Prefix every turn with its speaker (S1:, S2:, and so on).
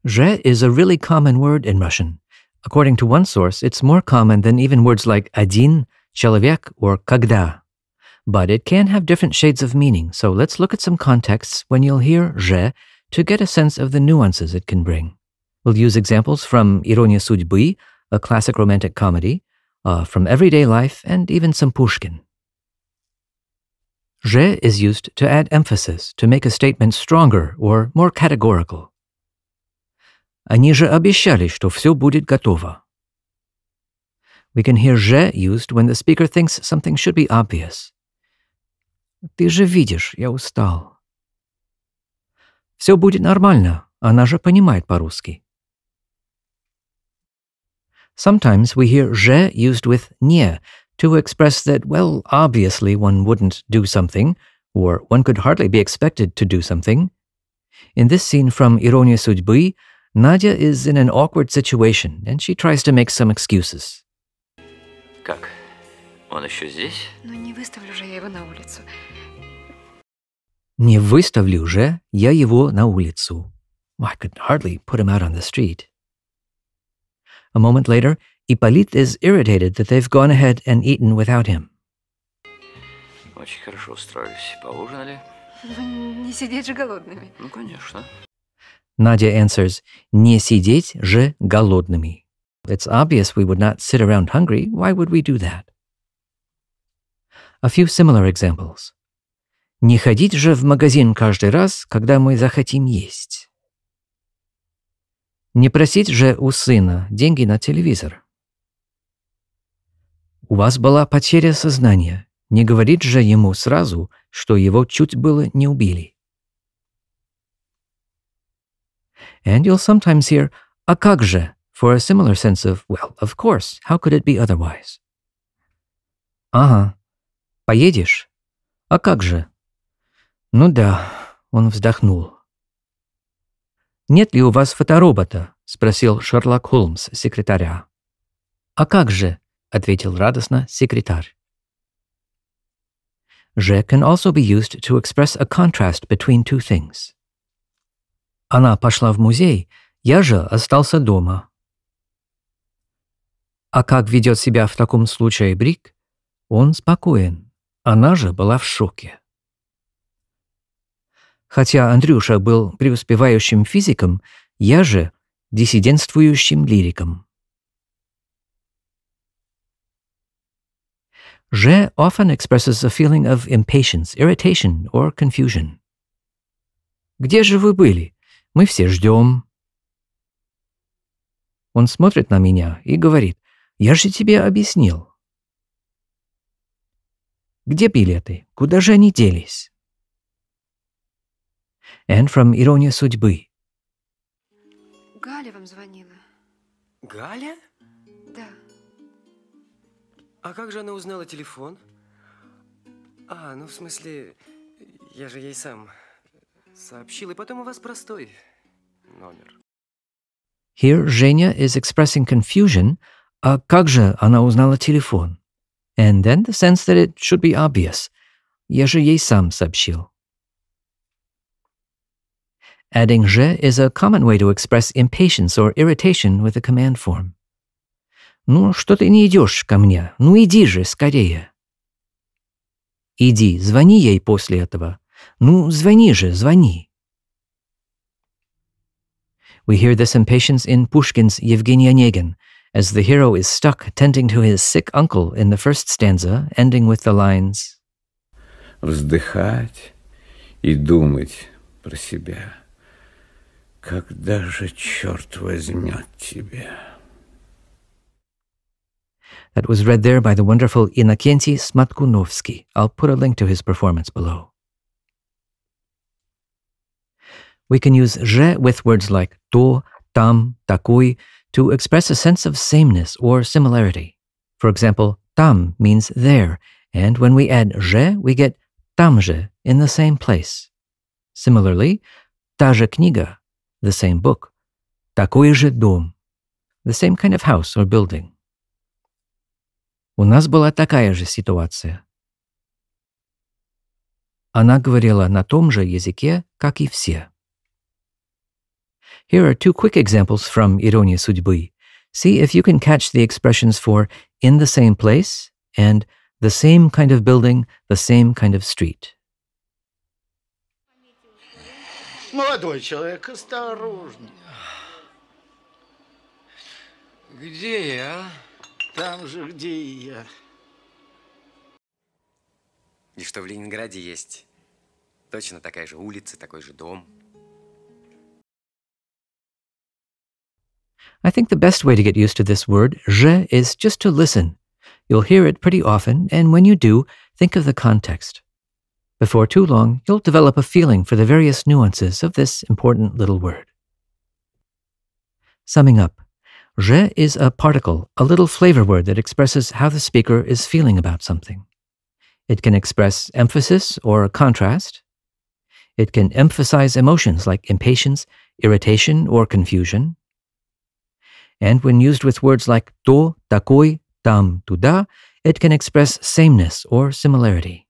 S1: Же is a really common word in Russian. According to one source, it's more common than even words like один, человек, or когда. But it can have different shades of meaning, so let's look at some contexts when you'll hear же to get a sense of the nuances it can bring. We'll use examples from Ирония судьбы, a classic romantic comedy, from everyday life, and even some Pushkin. Же is used to add emphasis, to make a statement stronger or more categorical. Они же обещали, что все будет готово. We can hear же used when the speaker thinks something should be obvious. Ты же видишь, я устал. Все будет нормально, она же понимает по-русски. Sometimes we hear же used with не to express that, well, obviously one wouldn't do something, or one could hardly be expected to do something. In this scene from Ирония судьбы, Nadya is in an awkward situation, and she tries to make some excuses.
S2: Как? Он еще здесь?
S3: Ну не выставлю же я его на улицу.
S1: Не выставлю же я его на улицу. I could hardly put him out on the street. A moment later, Ипполит is irritated that they've gone ahead and eaten without him.
S2: Очень хорошо устроились. Поужинали?
S3: Не сидеть же голодными.
S2: Ну, конечно.
S1: Nadya answers, не сидеть же голодными. It's obvious we would not sit around hungry. Why would we do that? A few similar examples. Не ходить же в магазин каждый раз, когда мы захотим есть. Не просить же у сына деньги на телевизор. У вас была потеря сознания. Не говорить же ему сразу, что его чуть было не убили. And you'll sometimes hear «а как же» for a similar sense of, well, of course, how could it be otherwise? Ага, поедешь? А как же? Ну да, он вздохнул. «Нет ли у вас фоторобота?» — спросил Шерлок Холмс секретаря. «А как же?» — ответил радостно секретарь. «Же» can also be used to express a contrast between two things. Она пошла в музей, я же остался дома. А как ведет себя в таком случае Брик? Он спокоен. Она же была в шоке. Хотя Андрюша был преуспевающим физиком, я же диссидентствующим лириком. Же often expresses a feeling of impatience, irritation or confusion. Где же вы были? Мы все ждем. Он смотрит на меня и говорит, я же тебе объяснил. Где билеты? Куда же они делись? And from Ирония судьбы.
S3: Галя вам звонила.
S4: Галя?
S3: Да.
S4: А как же она узнала телефон? А, ну в смысле, я же ей сам сообщил, и потом у вас простой номер.
S1: Here Женя is expressing confusion. А как же она узнала телефон? And then the sense that it should be obvious. Я же ей сам сообщил. Adding же is a common way to express impatience or irritation with a command form. Ну, что ты не идешь ко мне? Ну, иди же, скорее. Иди, звони ей после этого. Ну, звони же, звони. We hear this impatience in Pushkin's Евгений Онегин, as the hero is stuck tending to his sick uncle in the first stanza, ending with the lines
S5: «Вздыхать и думать про себя. Когда же черт возьмет тебя?»
S1: That was read there by the wonderful Иннокентий Смоткуновский. I'll put a link to his performance below. We can use же with words like то, там, такой to express a sense of sameness or similarity. For example, там means there, and when we add же, we get там же, in the same place. Similarly, та же книга, the same book, такой же дом, the same kind of house or building. У нас была такая же ситуация. Она говорила на том же языке, как и все. Here are two quick examples from Ирония судьбы. See if you can catch the expressions for in the same place and the same kind of building, the same kind of street.
S6: Молодой человек, осторожно.
S4: Где я?
S6: Там же, где и я.
S4: И что в Ленинграде есть точно такая же улица, такой же дом.
S1: I think the best way to get used to this word, je, is just to listen. You'll hear it pretty often, and when you do, think of the context. Before too long, you'll develop a feeling for the various nuances of this important little word. Summing up, je is a particle, a little flavor word that expresses how the speaker is feeling about something. It can express emphasis or contrast. It can emphasize emotions like impatience, irritation, or confusion. And when used with words like то, такой, там, туда, it can express sameness or similarity.